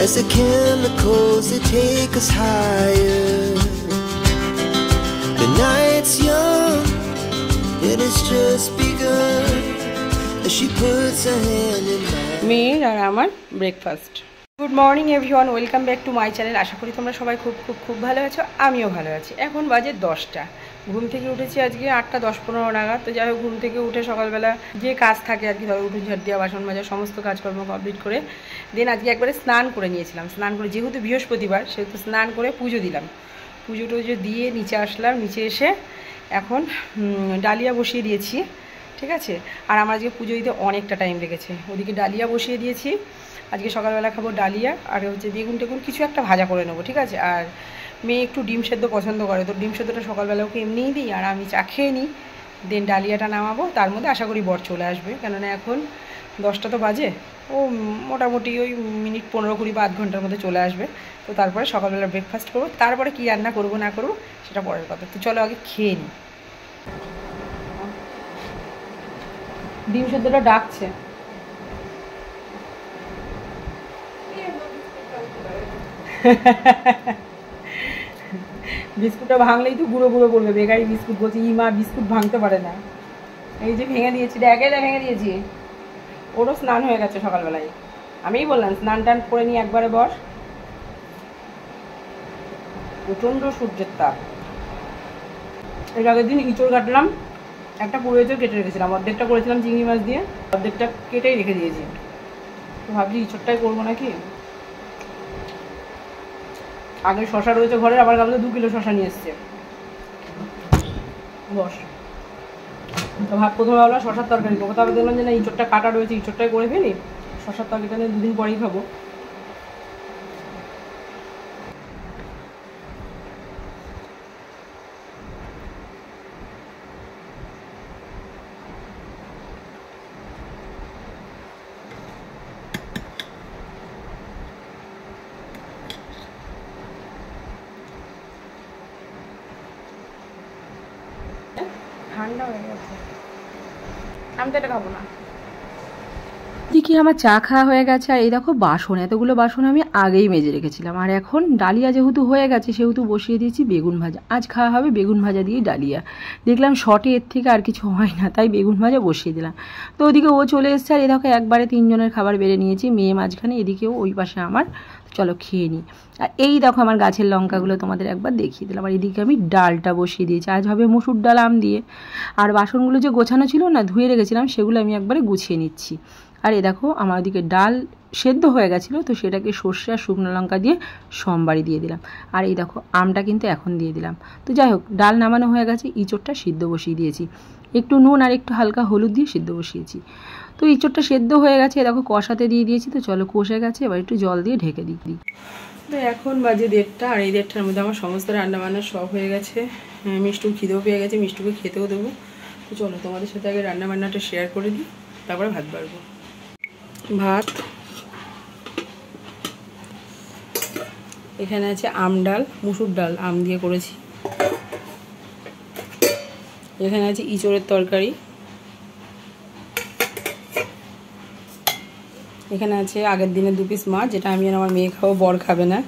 as the chemicals that take us higher. The night's young, it has just begun as she puts her hand in mine. মেয়ের আর আমার breakfast. Good morning everyone, welcome back to my channel. আশা করি তোমরা সবাই খুব ভালো আছো, আমিও ভালো আছি। এখন বাজে 10টা, ঘুম থেকে উঠেছি আজকে 8টা 10-15 নাগাদ। তো যাই হোক, ঘুম থেকে উঠে সকালবেলা যে কাজ থাকে আর কি, ধরো উঠে ঝাড় দেওয়া, বাসন মাজা, সমস্ত কাজকর্ম কমপ্লিট করে দেন আজকে একবারে স্নান করে নিয়েছিলাম। স্নান করে, যেহেতু বৃহস্পতিবার সেহেতু স্নান করে পুজো দিলাম। পুজো টুজো দিয়ে নিচে আসলাম। নিচে এসে এখন ডালিয়া বসিয়ে দিয়েছি, ঠিক আছে। আর আমার আজকে পুজো দিতে অনেকটা টাইম লেগেছে। ওদিকে ডালিয়া বসিয়ে দিয়েছি। আজকে সকালবেলা খাবো ডালিয়া আর হচ্ছে বেগুন টেগুন কিছু একটা ভাজা করে নেবো, ঠিক আছে। আর মেয়ে একটু ডিম সেদ্ধ পছন্দ করে, তো ডিম সেদ্ধটা সকালবেলা ওকে এমনিই দিই আর আমি চা খেয়ে নিই। দেন ডালিয়াটা নামাবো, তার মধ্যে আশা করি বর চলে আসবে, কেননা এখন 10টা তো বাজে। ও মোটামুটি ওই মিনিট 15-20 বা আধ ঘন্টার মধ্যে চলে আসবে। তো তারপরে সকালবেলা ব্রেকফাস্ট করবো, তারপরে কী রান্না করবো না করবো সেটা পরের কথা। তো চলো আগে খেয়ে নিই। ডিম সেদ্ধটা ডাকছে। বিস্কুটটা ভাঙলেই তো গুঁড়ো পড়বে। বেকারি বিস্কুট বলছে, ইমা বিস্কুট ভাঙতে পারে না। এই যে ভেঙে দিয়েছি, ভেঙে দিয়েছি। ওরও স্নান হয়ে গেছে সকালবেলায়। আমিই বললাম স্নান টান করে নিয়ে একবারে বস। প্রচণ্ড সূর্যের তাপ। এর আগের দিন ইঁচড় কাটলাম, একটা পুরো ইঁচড় কেটে রেখেছিলাম, অর্ধেকটা করেছিলাম চিংড়ি মাছ দিয়ে, অর্ধেকটা কেটেই রেখে দিয়েছি। তো ভাবছি ইঁচড়টাই করবো নাকি। আগে শশা রয়েছে ঘরে, আবার কালকে 2 কিলো শশা নিয়ে এসছে। বস। তো প্রথমে ভাবলাম শশার তরকারি করবো, তারপর দেখলাম যে না, ইঁচড়টা কাটা রয়েছে, ইঁচড়টাই করে ফেলি। শশার তরকারিটা 2 দিন পরেই খাবো। ঠান্ডা হয়ে গেছে, আমি তো এটা খাবো না। এদিকে আমার চা খাওয়া হয়ে গেছে। আর এই দেখো বাসন, এতগুলো বাসন আমি আগেই মেজে রেখেছিলাম। আর এখন ডালিয়া যেহেতু হয়ে গেছে সেহেতু বসিয়ে দিয়েছি বেগুন ভাজা। আজ খাওয়া হবে বেগুন ভাজা দিয়ে ডালিয়া। দেখলাম শর্টে এর থেকে আর কিছু হয় না, তাই বেগুন ভাজা বসিয়ে দিলাম। তো ওদিকে ও চলে এসছে। আর এই দেখো একবারে 3 জনের খাবার বেড়ে নিয়েছি, মেয়ে মাঝখানে, এদিকেও ওই পাশে আমার। চলো খেয়ে নিই। আর এই দেখো আমার গাছের লঙ্কাগুলো তোমাদের একবার দেখিয়ে দিলাম। আর এদিকে আমি ডালটা বসিয়ে দিয়েছি, আজ হবে মসুর ডাল আম দিয়ে। আর বাসনগুলো যে গোছানো ছিল না, ধুয়ে রেখেছিলাম, সেগুলো আমি একবারে গুছিয়ে নিচ্ছি। আর এই দেখো আমার ওদিকে ডাল সেদ্ধ হয়ে গেছিলো, তো সেটাকে সর্ষে আর শুকনো লঙ্কা দিয়ে সোমবারই দিয়ে দিলাম। আর এই দেখো আমটা কিন্তু এখন দিয়ে দিলাম। তো যাই হোক, ডাল নামানো হয়ে গেছে, ইঁচড়টা সিদ্ধ বসিয়ে দিয়েছি। একটু নুন আর একটু হালকা হলুদ দিয়ে সিদ্ধ বসিয়েছি। তো ইঁচড়টা সেদ্ধ হয়ে গেছে, দেখো কষাতে দিয়ে দিয়েছি। তো চলো কষে গেছে, এবার একটু জল দিয়ে ঢেকে দিই। তো এখন বাজে 1:30, আর এই 1:30টার মধ্যে আমার সমস্ত রান্নাবান্না সব হয়ে গেছে। মিষ্টুর খিদেও পেয়ে গেছে, মিষ্টুকে খেতেও দেবো। তো চলো তোমাদের সাথে আগে রান্নাবান্নাটা শেয়ার করে দিই, তারপরে ভাত বাড়বো। ভাত এখানে আছে আম ডাল, মুসুর ডাল আম দিয়ে করেছি। এখানে আছে ইঁচড়ের তরকারি। এখানে আছে আগের দিনের 2 পিস মাছ, যেটা আমি আর আমার মেয়ে খাবো, বর খাবে না।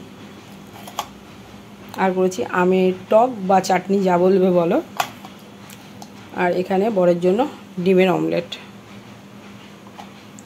আর করেছি আমের টক বা চাটনি, যা বলবে বলো। আর এখানে বরের জন্য ডিমের অমলেট।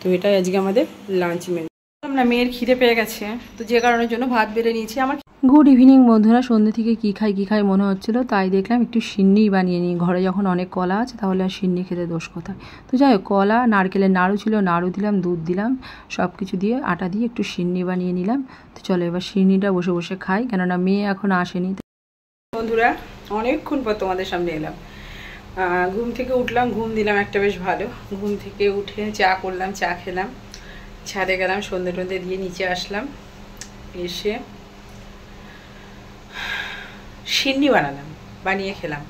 তো এটাই আজকে আমাদের লাঞ্চ মেনু। না, মেয়ের খিদে পেয়ে গেছে, তো যে কারণের জন্য ভাত বেড়ে নিয়েছি। আমার গুড ইভিনিং বন্ধুরা। সন্ধ্যে থেকে কী খাই মনে হচ্ছিলো, তাই দেখলাম একটু সিন্নিই বানিয়ে নিই। ঘরে যখন অনেক কলা আছে তাহলে আর সিন্নি খেতে দোষ কোথায়। তো যাই হোক, কলা, নারকেলের নাড়ু ছিল, নাড়ু দিলাম, দুধ দিলাম, সব কিছু দিয়ে আটা দিয়ে একটু সিন্নি বানিয়ে নিলাম। তো চলো এবার সিন্নিটা বসে বসে খাই, কেননা মেয়ে এখন আসেনি। বন্ধুরা, অনেকক্ষণ পর তোমাদের সামনে এলাম। ঘুম থেকে উঠলাম, ঘুম দিলাম একটা বেশ ভালো। ঘুম থেকে উঠে চা করলাম, চা খেলাম, ছাদে গেলাম, সন্ধে টন্ধে দিয়ে নিচে আসলাম। এসে সিন্নি বানিয়ে খেলাম।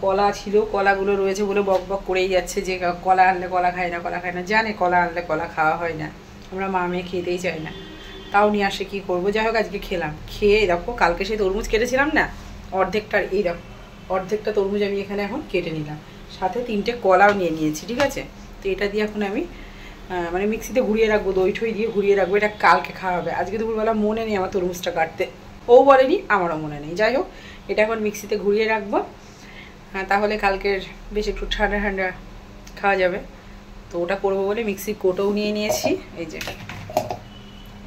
কলা ছিল, কলাগুলো রয়েছে বলে বক বক করেই যাচ্ছে যে কলা আনলে কলা খায় না। জানে কলা আনলে কলা খাওয়া হয় না, আমরা মা মেয়ে খেতেই চাই না, তাও নিয়ে আসে, কী করবো। যাই হোক, আজকে খেলাম। খেয়ে দেখো, কালকে সেই তরমুজ কেটেছিলাম না, অর্ধেকটার এই দেখো, অর্ধেকটা তরমুজ আমি এখানে এখন কেটে নিলাম, সাথে 3টে কলাও নিয়ে নিয়েছি, ঠিক আছে। তো এটা দিয়ে এখন আমি মানে মিক্সিতে ঘুরিয়ে রাখবো, দই ঠই দিয়ে ঘুরিয়ে রাখবো, এটা কালকে খাওয়া হবে। আজকে দুপুরবেলা মনে নেই আমার তরমুজটা কাটতে, ও বলেনি আমারও মনে নেই। যাই হোক, এটা এখন মিক্সিতে ঘুরিয়ে রাখবো, তাহলে কালকের বেশ একটু ঠান্ডা ঠান্ডা খাওয়া যাবে। তো ওটা করবো বলে মিক্সির কোটোও নিয়ে নিয়েছি, এই যে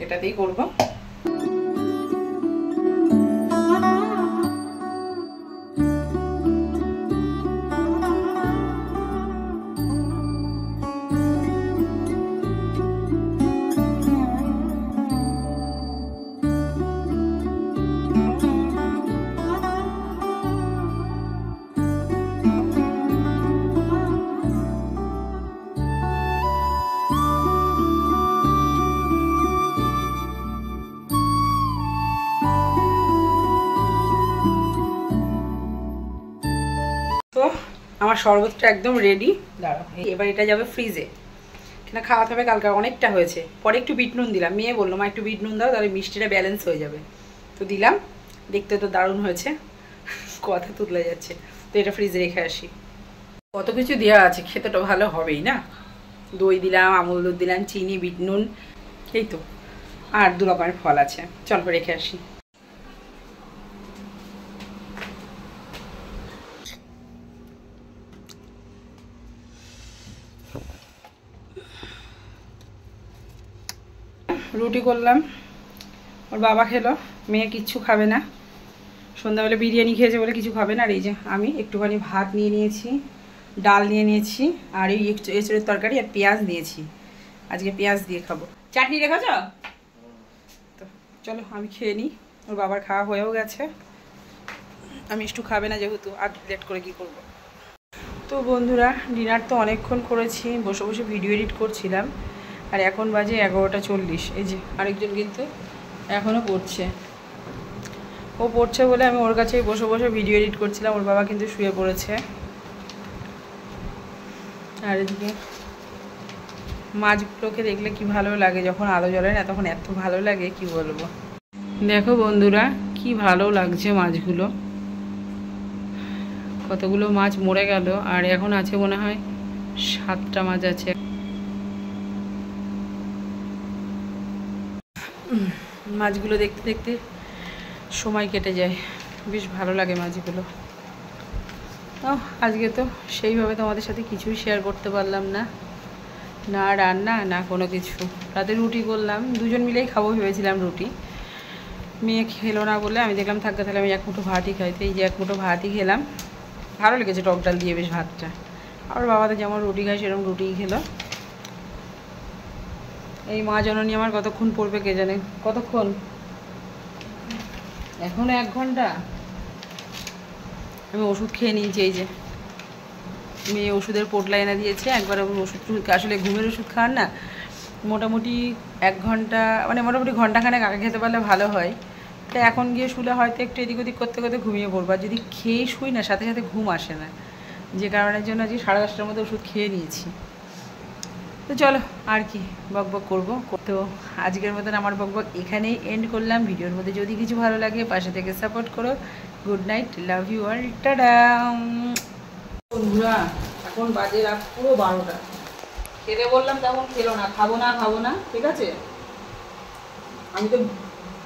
এটাতেই করবো। তো আমার শরবতটা একদম রেডি। দাঁড়াও, এবার এটা যাবে ফ্রিজে, কেনা খাওয়াতে হবে কালকে, অনেকটা হয়েছে। পরে একটু বিট নুন দিলাম, মেয়ে বললো মা একটু বিট নুন দাও, তাহলে মিষ্টিটা ব্যালেন্স হয়ে যাবে। তো দিলাম, দেখতে তো দারুণ হয়েছে, কথা তুলে যাচ্ছে। তো এটা ফ্রিজে রেখে আসি। কত কিছু দেওয়া আছে, খেতে তো ভালো হবেই না। দই দিলাম, আমুল দুধ দিলাম, চিনি, বিট নুন, এই তো, আর 2 রকমের ফল আছে। চল রেখে আসি। রুটি করলাম, ওর বাবা খেলো, মেয়ে কিচ্ছু খাবে না, সন্ধ্যাবেলা বিরিয়ানি খেয়েছে বলে কিছু খাবে না। আর এই যে আমি একটুখানি ভাত নিয়ে নিয়েছি, ডাল নিয়ে নিয়েছি, আর এই এঁচড়ের তরকারি আর পেঁয়াজ নিয়েছি। আজকে পেঁয়াজ দিয়ে খাবো। চাটনি রেখেছ? তো চলো আমি খেয়ে নিই, ওর বাবার খাওয়া হয়েও গেছে, আমি একটু খাবে না যেহেতু, আর লেট করে কি করব। তো বন্ধুরা, ডিনার তো অনেকক্ষণ করেছি, বসে বসে ভিডিও এডিট করছিলাম, আর এখন বাজে 11টা 40। এই যে আরেকজন কিন্তু এখনও পড়ছে, ও পড়ছে বলে আমি ওর কাছেই বসে বসে ভিডিও এডিট করছিলাম। ওর বাবা কিন্তু শুয়ে পড়েছে। আর এদিকে মাছগুলোকে দেখলে কি ভালো লাগে, যখন আলো জ্বলে না তখন এত ভালো লাগে কি বলবো। দেখো বন্ধুরা, কি ভালো লাগছে মাছগুলো, কতগুলো মাছ মরে গেল, আর এখন আছে মনে হয় 7টা মাছ আছে। মাছগুলো দেখতে দেখতে সময় কেটে যায়, বেশ ভালো লাগে মাছগুলো। আজকে তো সেইভাবে তোমাদের সাথে কিছুই শেয়ার করতে পারলাম না, না রান্না না কোনো কিছু। রাতে রুটি করলাম, দুজন মিলেই খাবো ভেবেছিলাম রুটি, মেয়ে খেলো না বলে আমি দেখলাম থাকতে, তাহলে আমি 1 মুঠো ভাতই খাইতে, এই যে 1 মুঠো ভাতই খেলাম, ভালো লেগেছে টক ডাল দিয়ে বেশ ভাতটা। আর বাবাদের যেমন রুটি খায় সেরকম রুটিই খেলো। এই মা জননী আমার কতক্ষণ পড়বে কে জানে, কতক্ষণ, এখনো 1 ঘন্টা। আমি ওষুধ খেয়ে নিয়েছি, এই যে মেয়ে ওষুধের পোটলা এনে দিয়েছে, একবার ওষুধ, আসলে ঘুমের ওষুধ খান না, মোটামুটি 1 ঘন্টা, মানে মোটামুটি ঘন্টাখানেক আগে খেতে পারলে ভালো হয়। তাই এখন গিয়ে শুলে হয়তো একটু এদিক ওদিক করতে করতে ঘুমিয়ে পড়বো, আর যদি খেয়ে শুই না সাথে সাথে ঘুম আসে না, যে কারণের জন্য আজকে 10:30টার মধ্যে ওষুধ খেয়ে নিয়েছি। তো চলো আর কি বকবক করবো। তো আজকের মতন আমার বকবক এখানেই এন্ড করলাম। ভিডিওর মধ্যে যদি কিছু ভালো লাগে পাশে থেকে সাপোর্ট করো। Good night, love you all, টাটা। বন্ধুরা এখন বাজে রাত পুরো 12টা, খেতে বললাম তখন খেলো না, খাবো না খাবো না, ঠিক আছে। আমি তো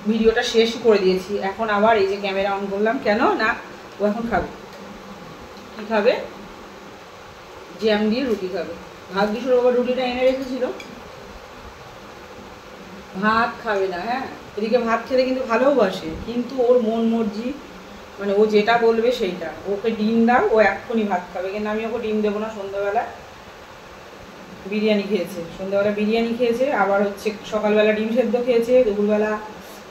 ভিডিওটা শেষ করে দিয়েছি, এখন আবার এই যে ক্যামেরা অন করলাম, কেন না ও এখন খাবে। কি খাবে? জ্যাম দিয়ে রুটি খাবে। ভাগ্যিস ওর বাবা রুটিটা এনে রেখেছিল, ভাত খাবে না। হ্যাঁ, এদিকে ভাত খেতে কিন্তু ভালোবাসে, কিন্তু ওর মন মর্জি, মানে ও যেটা বলবে সেইটা। ওকে ডিম দাও, ও এক্ষুনি ভাত খাবে, কিন্তু আমি ওকে ডিম দেবো না। সন্ধ্যাবেলা বিরিয়ানি খেয়েছে, সন্ধ্যাবেলা বিরিয়ানি খেয়েছে, আবার হচ্ছে সকালবেলা ডিম সেদ্ধ খেয়েছে, দুপুরবেলা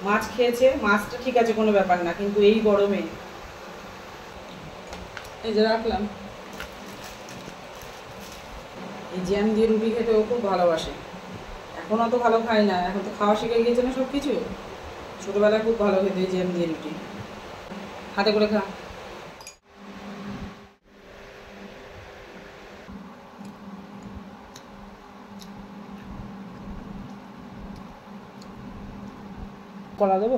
মাছ খেয়েছে। মাছটা ঠিক আছে, কোনো ব্যাপার না, কিন্তু এই গরমে, এই যে রাখলাম, এই জ্যাম দিয়ে রুটি খেতে ও খুব ভালোবাসে। এখন অত ভালো খায় না, এখন তো খাওয়া শিখে গিয়েছে না সব কিছু। ছোটোবেলায় খুব ভালো খেতে জ্যাম দিয়ে রুটি, হাতে করে খা। কলা দেবো?